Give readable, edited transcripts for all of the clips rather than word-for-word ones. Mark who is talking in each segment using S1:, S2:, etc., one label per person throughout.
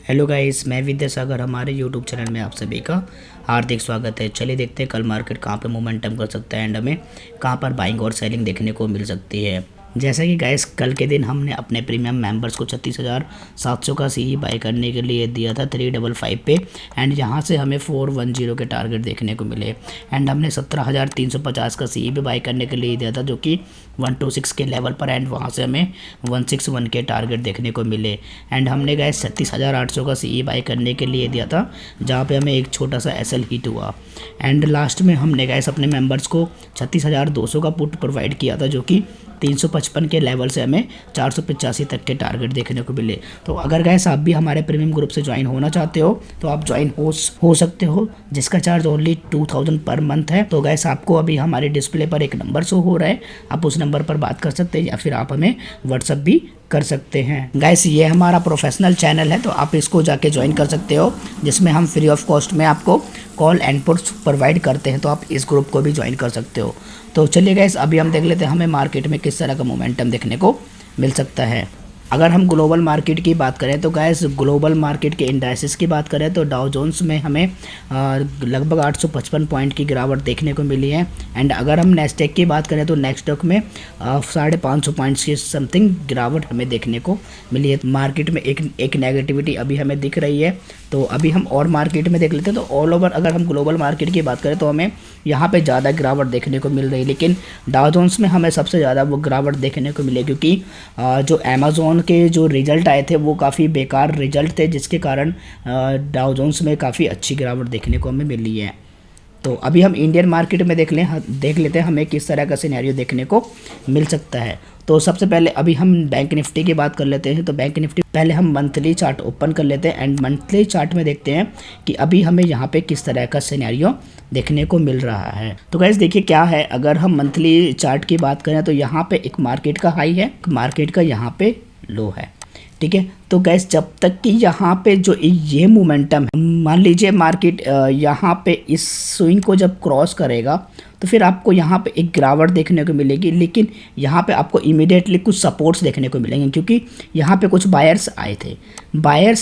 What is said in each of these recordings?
S1: Hello guys, मैं विद्यासागर। हमारे YouTube channel में आप सभी का हार्दिक स्वागत है। चलिए देखते हैं कल मार्केट कहाँ पे मोमेंटम कर सकता है एंड हमें कहाँ पर बाइंग और सेलिंग देखने को मिल सकती है। जैसा कि गाइस कल के दिन हमने अपने प्रीमियम मेंबर्स को 36,700 का सीई बाई करने के लिए दिया था 355 पे एंड यहाँ से हमें 410 के टारगेट देखने को मिले एंड हमने 17,350 का सीई भी बाई करने के लिए दिया था जो कि 126 के लेवल पर एंड वहाँ से हमें 161 के टारगेट देखने को मिले एंड हमने गाइस 36,800 का सीई बाई करने के लिए दिया था जहाँ पे हमें एक छोटा सा एसएल हिट हुआ एंड लास्ट में हमने गाइस अपने मेंबर्स को 36,200 का पुट प्रोवाइड किया था जो कि 355 के लेवल से हमें 485 तक के टारगेट देखने को मिले। तो अगर गाइस आप भी हमारे प्रीमियम ग्रुप से ज्वाइन होना चाहते हो तो आप ज्वाइन हो सकते हो, जिसका चार्ज ओनली 2000 पर मंथ है। तो गाइस आपको अभी हमारे डिस्प्ले पर एक नंबर शो हो रहा है, आप उस नंबर पर बात कर सकते हैं या फिर आप हमें व्हाट्सअप भी कर सकते हैं। गाइस ये हमारा प्रोफेशनल चैनल है तो आप इसको जाके ज्वाइन कर सकते हो, जिसमें हम फ्री ऑफ कॉस्ट में आपको कॉल एंड पुट्स प्रोवाइड करते हैं, तो आप इस ग्रुप को भी ज्वाइन कर सकते हो। तो चलिए गाइस अभी हम देख लेते हैं हमें मार्केट में किस तरह का मोमेंटम देखने को मिल सकता है। अगर हम ग्लोबल मार्केट की बात करें तो गाइस ग्लोबल मार्केट के इंडाइसेस की बात करें तो डाउ जोन्स में हमें लगभग 855 पॉइंट की गिरावट देखने को मिली है एंड अगर हम नेस्डेक की बात करें तो नेस्डेक में 550 पॉइंट्स की समथिंग गिरावट हमें देखने को मिली है। मार्केट में एक नेगेटिविटी अभी हमें दिख रही है। तो अभी हम और मार्केट में देख लेते हैं। तो ऑल ओवर अगर हम ग्लोबल मार्केट की बात करें तो हमें यहाँ पे ज़्यादा गिरावट देखने को मिल रही है, लेकिन डाउ जोन्स में हमें सबसे ज़्यादा वो गिरावट देखने को मिली क्योंकि जो अमेज़ॉन के जो रिजल्ट आए थे वो काफ़ी बेकार रिजल्ट थे, जिसके कारण डाउ जोन्स में काफ़ी अच्छी गिरावट देखने को हमें मिली है। तो अभी हम इंडियन मार्केट में देख लेते हैं हमें किस तरह का सिनेरियो देखने को मिल सकता है। तो सबसे पहले अभी हम बैंक निफ्टी की बात कर लेते हैं। तो बैंक निफ्टी पहले हम मंथली चार्ट ओपन कर लेते हैं एंड मंथली चार्ट में देखते हैं कि अभी हमें यहाँ पे किस तरह का सिनेरियो देखने को मिल रहा है। तो गाइस देखिए क्या है, अगर हम मंथली चार्ट की बात करें तो यहाँ पे एक मार्केट का हाई है, मार्केट का यहाँ पे लो है, ठीक है। तो गैस जब तक कि यहाँ पे जो ये मोमेंटम है, मान लीजिए मार्केट यहाँ पे इस स्विंग को जब क्रॉस करेगा तो फिर आपको यहाँ पे एक गिरावट देखने को मिलेगी, लेकिन यहाँ पे आपको इमीडिएटली कुछ सपोर्ट्स देखने को मिलेंगे क्योंकि यहाँ पे कुछ बायर्स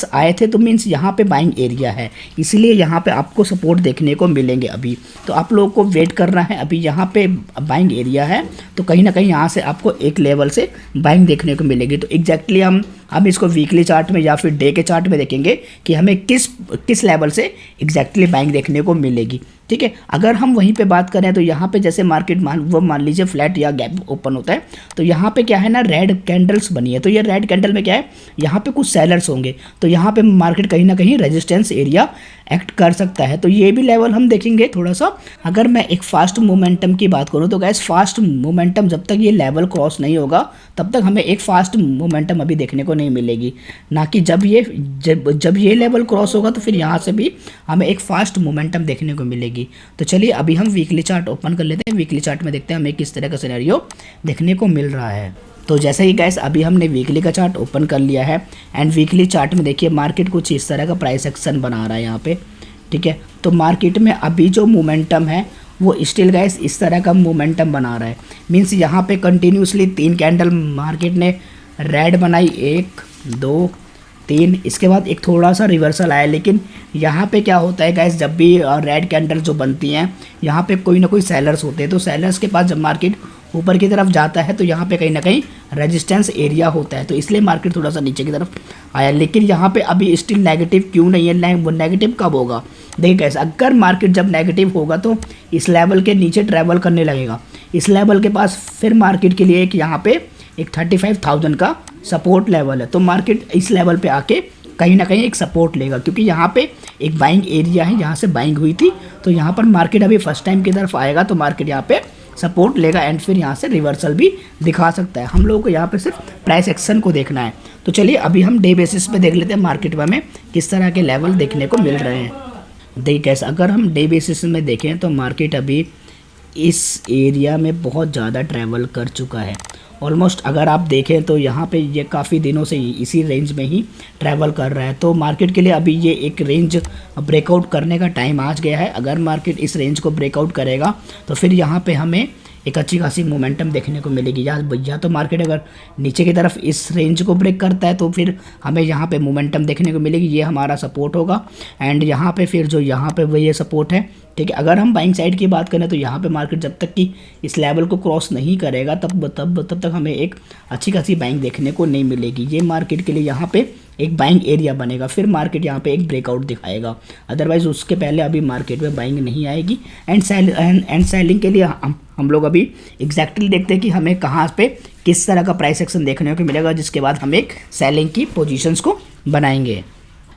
S1: आए थे तो मीन्स यहाँ पे बाइंग एरिया है, इसलिए यहाँ पे आपको सपोर्ट देखने को मिलेंगे। अभी तो आप लोगों को वेट करना है। अभी यहाँ पे बाइंग एरिया है तो कहीं ना कहीं यहाँ से आपको एक लेवल से बाइंग देखने को मिलेगी। तो एग्जैक्टली हम इसको वीकली चार्ट में या फिर डे के चार्ट में देखेंगे कि हमें किस लेवल से एग्जैक्टली बाइंग देखने को मिलेगी, ठीक है। अगर हम वहीं पे बात करें तो यहाँ पे जैसे मार्केट मान लीजिए फ्लैट या गैप ओपन होता है तो यहाँ पे क्या है ना, रेड कैंडल्स बनी है। तो ये रेड कैंडल में क्या है, यहाँ पे कुछ सेलर्स होंगे तो यहाँ पे मार्केट कहीं ना कहीं रेजिस्टेंस एरिया एक्ट कर सकता है। तो ये भी लेवल हम देखेंगे थोड़ा सा। अगर मैं एक फास्ट मोमेंटम की बात करूँ तो गैस फास्ट मोमेंटम जब तक ये लेवल क्रॉस नहीं होगा तब तक हमें एक फास्ट मोमेंटम अभी देखने को नहीं मिलेगी, ना कि जब ये लेवल क्रॉस होगा तो फिर यहाँ से भी हमें एक फास्ट मोमेंटम देखने को मिलेगी। तो चलिए अभी हम वीकली चार्ट ओपन कर लेते हैं। वीकली चार्ट में देखते हैं हमें किस तरह का सिनेरियो देखने को मिल रहा है। तो जैसे ही गाइस अभी हमने वीकली का चार्ट ओपन कर लिया है एंड वीकली चार्ट में देखिए मार्केट कुछ इस तरह का प्राइस एक्शन बना रहा है यहाँ पे, ठीक है। तो मार्केट में अभी जो मोमेंटम है वो स्टिल गाइस इस तरह का मोमेंटम बना रहा है, मीन्स यहाँ पे कंटिन्यूसली 3 कैंडल मार्केट ने रेड बनाई, 1 2 3, इसके बाद एक थोड़ा सा रिवर्सल आया। लेकिन यहाँ पे क्या होता है गाइस, जब भी रेड कैंडल जो बनती हैं यहाँ पे कोई ना कोई सेलर्स होते हैं, तो सेलर्स के पास जब मार्केट ऊपर की तरफ जाता है तो यहाँ पे कहीं ना कहीं रेजिस्टेंस एरिया होता है, तो इसलिए मार्केट थोड़ा सा नीचे की तरफ आया। लेकिन यहाँ पे अभी स्टिल नेगेटिव क्यों नहीं है, वो नेगेटिव कब होगा, देखिए गाइस अगर मार्केट जब नेगेटिव होगा तो इस लेवल के नीचे ट्रैवल करने लगेगा, इस लेवल के पास फिर मार्केट के लिए एक यहाँ पे एक 35,000 का सपोर्ट लेवल है। तो मार्केट इस लेवल पे आके कहीं ना कहीं एक सपोर्ट लेगा क्योंकि यहाँ पे एक बाइंग एरिया है, यहाँ से बाइंग हुई थी तो यहाँ पर मार्केट अभी फर्स्ट टाइम की तरफ आएगा तो मार्केट यहाँ पे सपोर्ट लेगा एंड फिर यहाँ से रिवर्सल भी दिखा सकता है। हम लोगों को यहाँ पे सिर्फ प्राइस एक्शन को देखना है। तो चलिए अभी हम डे बेसिस पे देख लेते हैं मार्केट में हमें किस तरह के लेवल देखने को मिल रहे हैं। देखिए कैसे अगर हम डे बेसिस में देखें तो मार्केट अभी इस एरिया में बहुत ज़्यादा ट्रैवल कर चुका है। ऑलमोस्ट अगर आप देखें तो यहाँ पे ये काफ़ी दिनों से इसी रेंज में ही ट्रैवल कर रहा है। तो मार्केट के लिए अभी ये एक रेंज ब्रेकआउट करने का टाइम आ गया है। अगर मार्केट इस रेंज को ब्रेकआउट करेगा तो फिर यहाँ पे हमें एक अच्छी खासी मोमेंटम देखने को मिलेगी। या तो मार्केट अगर नीचे की तरफ इस रेंज को ब्रेक करता है तो फिर हमें यहाँ पे मोमेंटम देखने को मिलेगी, ये हमारा सपोर्ट होगा। एंड यहाँ पे फिर जो यहाँ पे वो ये सपोर्ट है, ठीक है। अगर हम बाइंग साइड की बात करें तो यहाँ पे मार्केट जब तक कि इस लेवल को क्रॉस नहीं करेगा तब तक हमें एक अच्छी खासी बाइंग देखने को नहीं मिलेगी। ये मार्केट के लिए यहाँ पे एक बाइंग एरिया बनेगा, फिर मार्केट यहाँ पे एक ब्रेकआउट दिखाएगा, अदरवाइज उसके पहले अभी मार्केट में बाइंग नहीं आएगी। एंड सेलिंग के लिए हम लोग अभी एग्जैक्टली देखते हैं कि हमें कहाँ पे किस तरह का प्राइस एक्शन देखने को मिलेगा, जिसके बाद हम एक सेलिंग की पोजीशंस को बनाएंगे।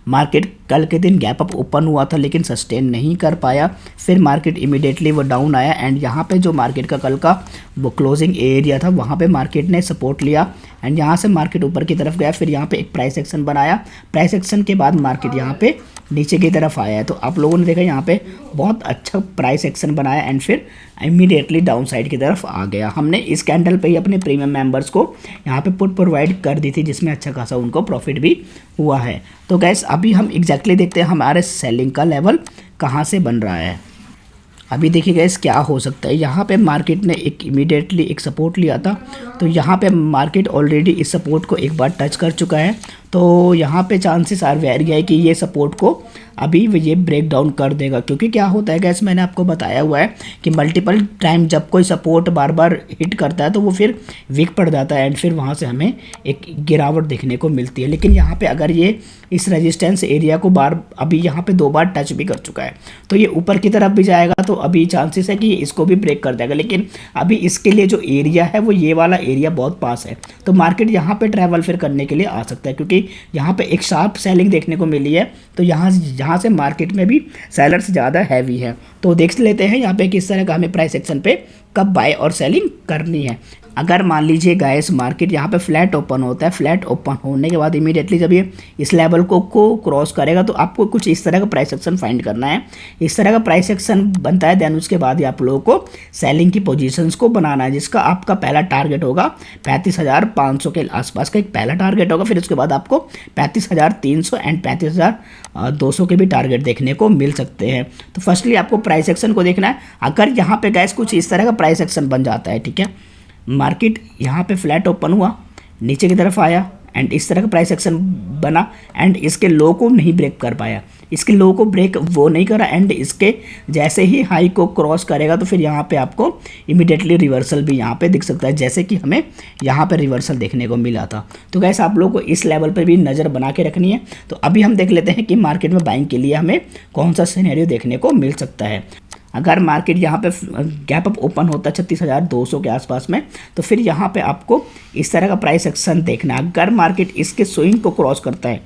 S1: मार्केट कल के दिन गैप अप ओपन हुआ था लेकिन सस्टेन नहीं कर पाया, फिर मार्केट इमीडिएटली वो डाउन आया। एंड यहाँ पे जो मार्केट का कल का वो क्लोजिंग एरिया था वहाँ पे मार्केट ने सपोर्ट लिया एंड यहाँ से मार्केट ऊपर की तरफ गया, फिर यहाँ पे एक प्राइस एक्शन बनाया। प्राइस एक्शन के बाद मार्केट यहाँ पे नीचे की तरफ आया है, तो आप लोगों ने देखा यहाँ पे बहुत अच्छा प्राइस एक्शन बनाया एंड फिर इमीडिएटली डाउन साइड की तरफ आ गया। हमने इस कैंडल पे ही अपने प्रीमियम मेंबर्स को यहाँ पे पुट प्रोवाइड कर दी थी, जिसमें अच्छा खासा उनको प्रॉफिट भी हुआ है। तो गैस अभी हम एग्जैक्टली देखते हैं हमारे सेलिंग का लेवल कहाँ से बन रहा है। अभी देखिए गैस क्या हो सकता है, यहाँ पे मार्केट ने एक इमीडिएटली एक सपोर्ट लिया था, तो यहाँ पे मार्केट ऑलरेडी इस सपोर्ट को एक बार टच कर चुका है, तो यहाँ पे चांसेस आर वेरी है कि ये सपोर्ट को अभी ये ब्रेक डाउन कर देगा। क्योंकि क्या होता है गैस, मैंने आपको बताया हुआ है कि मल्टीपल टाइम जब कोई सपोर्ट बार बार हिट करता है तो वो फिर वीक पड़ जाता है एंड फिर वहाँ से हमें एक गिरावट देखने को मिलती है। लेकिन यहाँ पे अगर ये इस रेजिस्टेंस एरिया को अभी यहाँ पे 2 बार टच भी कर चुका है, तो ये ऊपर की तरफ भी जाएगा, तो अभी चांसेस है कि इसको भी ब्रेक कर देगा। लेकिन अभी इसके लिए जो एरिया है वो ये वाला एरिया बहुत पास है, तो मार्केट यहाँ पे ट्रैवल फिर करने के लिए आ सकता है, क्योंकि यहाँ पे एक शार्प सेलिंग देखने को मिली है, तो यहाँ से मार्केट में भी सेलर्स ज़्यादा हैवी है। तो देख लेते हैं यहाँ पे किस तरह का हमें प्राइस एक्शन पे कब बाय और सेलिंग करनी है। अगर मान लीजिए गाइस मार्केट यहाँ पे फ्लैट ओपन होता है, फ्लैट ओपन होने के बाद इमीडिएटली जब ये इस लेवल को क्रॉस करेगा तो आपको कुछ इस तरह का प्राइस एक्शन फाइंड करना है। इस तरह का प्राइस एक्शन बनता है, देन उसके बाद ही आप लोगों को सेलिंग की पोजीशंस को बनाना है, जिसका आपका पहला टारगेट होगा 35,500 के आसपास का एक पहला टारगेट होगा। फिर उसके बाद आपको 35,300 एंड 35,200 के भी टारगेट देखने को मिल सकते हैं। तो फर्स्टली आपको प्राइस एक्शन को देखना है। अगर यहाँ पे गाइस कुछ इस तरह का प्राइस एक्शन बन जाता है, ठीक है, मार्केट यहाँ पे फ्लैट ओपन हुआ, नीचे की तरफ आया एंड इस तरह का प्राइस एक्शन बना एंड इसके लो को नहीं ब्रेक कर पाया, इसके लो को ब्रेक वो नहीं करा एंड इसके जैसे ही हाई को क्रॉस करेगा तो फिर यहाँ पे आपको इमीडिएटली रिवर्सल भी यहाँ पे दिख सकता है, जैसे कि हमें यहाँ पे रिवर्सल देखने को मिला था। तो गैस आप लोगों को इस लेवल पे भी नज़र बना के रखनी है। तो अभी हम देख लेते हैं कि मार्केट में बाइंग के लिए हमें कौन सा सिनेरियो देखने को मिल सकता है। अगर मार्केट यहाँ पे गैप अप ओपन होता है 36,200 के आसपास में, तो फिर यहाँ पे आपको इस तरह का प्राइस एक्शन देखना है। अगर मार्केट इसके स्विंग को क्रॉस करता है,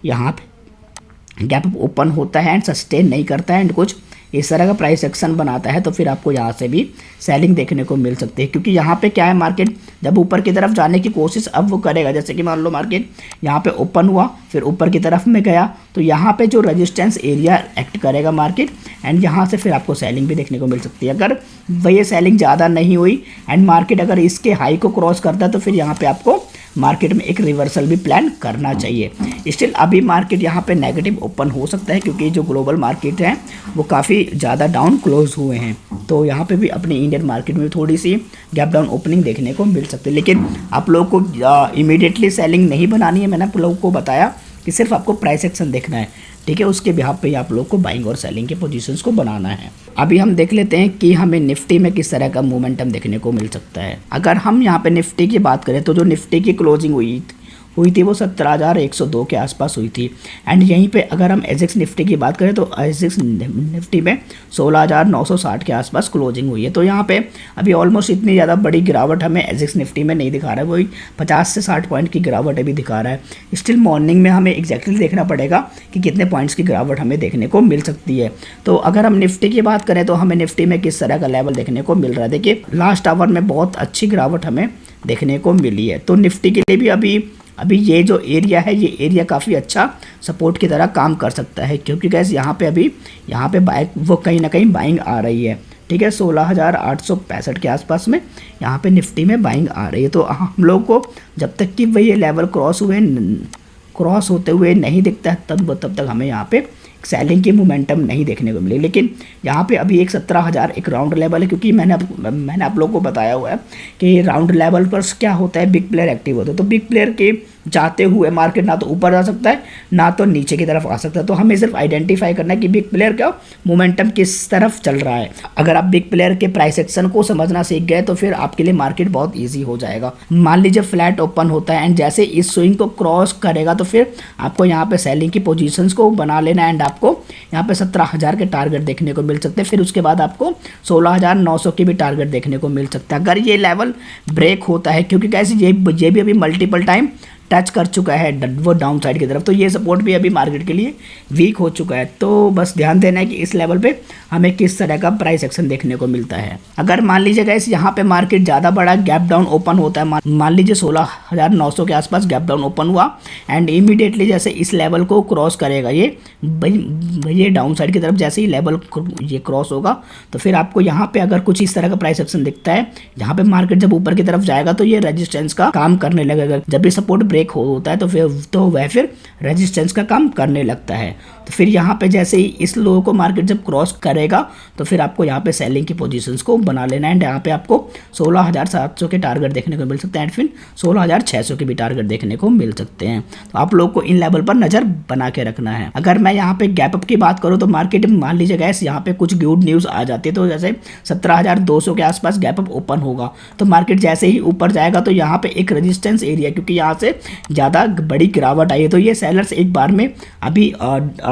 S1: यहाँ पे गैप अप ओपन होता है एंड सस्टेन नहीं करता है एंड कुछ इस तरह का प्राइस एक्शन बनाता है, तो फिर आपको यहाँ से भी सेलिंग देखने को मिल सकती है। क्योंकि यहाँ पे क्या है, मार्केट जब ऊपर की तरफ जाने की कोशिश अब वो करेगा, जैसे कि मान लो मार्केट यहाँ पे ओपन हुआ फिर ऊपर की तरफ में गया, तो यहाँ पे जो रेजिस्टेंस एरिया एक्ट करेगा मार्केट एंड यहाँ से फिर आपको सेलिंग भी देखने को मिल सकती है। अगर वही सेलिंग ज़्यादा नहीं हुई एंड मार्केट अगर इसके हाई को क्रॉस करता है तो फिर यहाँ पे आपको मार्केट में एक रिवर्सल भी प्लान करना चाहिए। स्टिल अभी मार्केट यहाँ पे नेगेटिव ओपन हो सकता है, क्योंकि जो ग्लोबल मार्केट है वो काफ़ी ज़्यादा डाउन क्लोज हुए हैं, तो यहाँ पे भी अपने इंडियन मार्केट में थोड़ी सी गैप डाउन ओपनिंग देखने को मिल सकती है। लेकिन आप लोगों को इमीडिएटली सेलिंग नहीं बनानी है, मैंने आप लोगों को बताया कि सिर्फ आपको प्राइस एक्शन देखना है, ठीक है, उसके बिहाफ पे आप लोग को बाइंग और सेलिंग के पोजीशंस को बनाना है। अभी हम देख लेते हैं कि हमें निफ्टी में किस तरह का मोमेंटम देखने को मिल सकता है। अगर हम यहाँ पे निफ्टी की बात करें तो जो निफ्टी की क्लोजिंग हुई थी वो 17,102 के आसपास हुई थी एंड यहीं पे अगर हम एजेक्स निफ्टी की बात करें तो एजेक्स निफ्टी में 16,960 के आसपास क्लोजिंग हुई है। तो यहाँ पे अभी ऑलमोस्ट इतनी ज़्यादा बड़ी गिरावट हमें एजेक्स निफ्टी में नहीं दिखा रहा है, वही 50 से 60 पॉइंट की गिरावट अभी दिखा रहा है। स्टिल मॉर्निंग में हमें एग्जैक्टली देखना पड़ेगा कि कितने पॉइंट्स की गिरावट हमें देखने को मिल सकती है। तो अगर हम निफ्टी की बात करें तो हमें निफ्टी में किस तरह का लेवल देखने को मिल रहा है, देखिए लास्ट आवर में बहुत अच्छी गिरावट हमें देखने को मिली है। तो निफ्टी के लिए भी अभी ये जो एरिया है ये एरिया काफ़ी अच्छा सपोर्ट की तरह काम कर सकता है, क्योंकि गैस यहाँ पे बाइक वो कहीं ना कहीं बाइंग आ रही है, ठीक है, 16,865 के आसपास में यहाँ पे निफ्टी में बाइंग आ रही है। तो हम लोग को जब तक कि वही लेवल क्रॉस होते हुए नहीं दिखता है तब तक हमें यहाँ पे सेलिंग की मोमेंटम नहीं देखने को मिली। लेकिन यहाँ पे अभी एक 17,000 एक राउंड लेवल है, क्योंकि मैंने आप लोगों को बताया हुआ है कि राउंड लेवल पर क्या होता है, बिग प्लेयर एक्टिव होते हैं। तो बिग प्लेयर के जाते हुए मार्केट ना तो ऊपर जा सकता है ना तो नीचे की तरफ आ सकता है। तो हमें सिर्फ आइडेंटिफाई करना है कि बिग प्लेयर का मोमेंटम किस तरफ चल रहा है। अगर आप बिग प्लेयर के प्राइस एक्शन को समझना सीख गए तो फिर आपके लिए मार्केट बहुत ईजी हो जाएगा। मान लीजिए फ्लैट ओपन होता है एंड जैसे इस स्विंग को क्रॉस करेगा तो फिर आपको यहाँ पे सेलिंग की पोजीशंस को बना लेना एंड आपको यहाँ पे 17,000 के टारगेट देखने को मिल सकते हैं। फिर उसके बाद आपको 16,900 के भी टारगेट देखने को मिल सकता है अगर ये लेवल ब्रेक होता है, क्योंकि कैसे ये भी अभी मल्टीपल टाइम टच कर चुका है वो डाउन साइड की तरफ। तो ये सपोर्ट भी अभी मार्केट के लिए वीक हो चुका है। तो बस ध्यान देना है कि इस लेवल पे हमें किस तरह का प्राइस एक्शन देखने को मिलता है। अगर मान लीजिए गाइस यहाँ पे मार्केट ज़्यादा बड़ा गैप डाउन ओपन होता है, मान लीजिए 16,900 के आसपास गैप डाउन ओपन हुआ एंड इमीडिएटली जैसे इस लेवल को क्रॉस करेगा ये डाउन साइड की तरफ, जैसे ही लेवल ये क्रॉस होगा तो फिर आपको यहाँ पे अगर कुछ इस तरह का प्राइस एक्शन दिखता है, यहाँ पे मार्केट जब ऊपर की तरफ जाएगा तो ये रेजिस्टेंस का काम करने लगेगा। जब ये सपोर्ट ब्रेक होता है तो वह फिर रेजिस्टेंस का काम करने लगता है। तो फिर यहाँ पे जैसे ही इस लो को मार्केट जब क्रॉस करेगा तो फिर आपको यहाँ पे सेलिंग की पोजीशंस को बना लेना है। यहाँ पे आपको 16,700 के टारगेट देखने को मिल सकते हैं एंड फिर 16,600 के भी टारगेट देखने को मिल सकते हैं। तो आप लोग को इन लेवल पर नज़र बना के रखना है। अगर मैं यहाँ पे गैप अप की बात करूँ तो मार्केट में मान लीजिए गैस यहाँ पे कुछ गुड न्यूज़ आ जाती है, तो जैसे 17,200 के आसपास गैप अप ओपन होगा तो मार्केट जैसे ही ऊपर जाएगा तो यहाँ पे एक रेजिस्टेंस एरिया, क्योंकि यहाँ से ज़्यादा बड़ी गिरावट आई है तो ये सेलर्स एक बार में अभी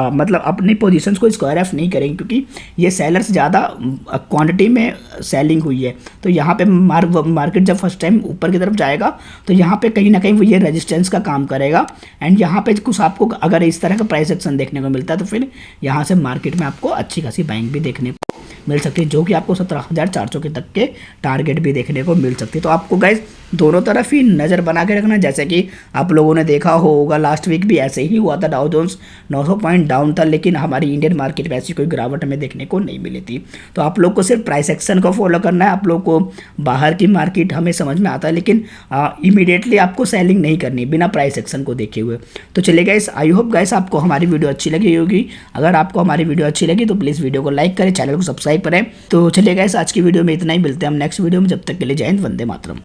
S1: मतलब अपनी पोजीशंस को स्क्वायर ऑफ नहीं करेंगे, क्योंकि ये सेलर्स ज़्यादा क्वांटिटी में सेलिंग हुई है। तो यहाँ पे मार्केट जब फर्स्ट टाइम ऊपर की तरफ जाएगा तो यहाँ पे कहीं ना कहीं वो ये रेजिस्टेंस का काम करेगा एंड यहाँ पे कुछ आपको अगर इस तरह का प्राइस एक्शन देखने को मिलता है तो फिर यहाँ से मार्केट में आपको अच्छी खासी बाइंग भी देखने को मिल सकती है, जो कि आपको 17,400 के तक के टारगेट भी देखने को मिल सकती है। तो आपको गाइज दोनों तरफ ही नज़र बना के रखना। जैसे कि आप लोगों ने देखा होगा लास्ट वीक भी ऐसे ही हुआ था, डाउ जोन्स 900 पॉइंट डाउन था लेकिन हमारी इंडियन मार्केट में ऐसी कोई गिरावट हमें देखने को नहीं मिली थी। तो आप लोग को सिर्फ प्राइस एक्शन को फॉलो करना है। आप लोग को बाहर की मार्केट हमें समझ में आता है लेकिन इमीडिएटली आपको सेलिंग नहीं करनी बिना प्राइस एक्शन को देखे हुए। तो चलिए गाइस, आई होप गाइस आपको हमारी वीडियो अच्छी लगी होगी। अगर आपको हमारी वीडियो अच्छी लगी तो प्लीज़ वीडियो को लाइक करें, चैनल को सब्सक्राइब करें। तो चलिए गाइस, आज की वीडियो में इतना ही, मिलते हैं हम नेक्स्ट वीडियो में। जब तक के लिए जय हिंद, वंदे मातरम।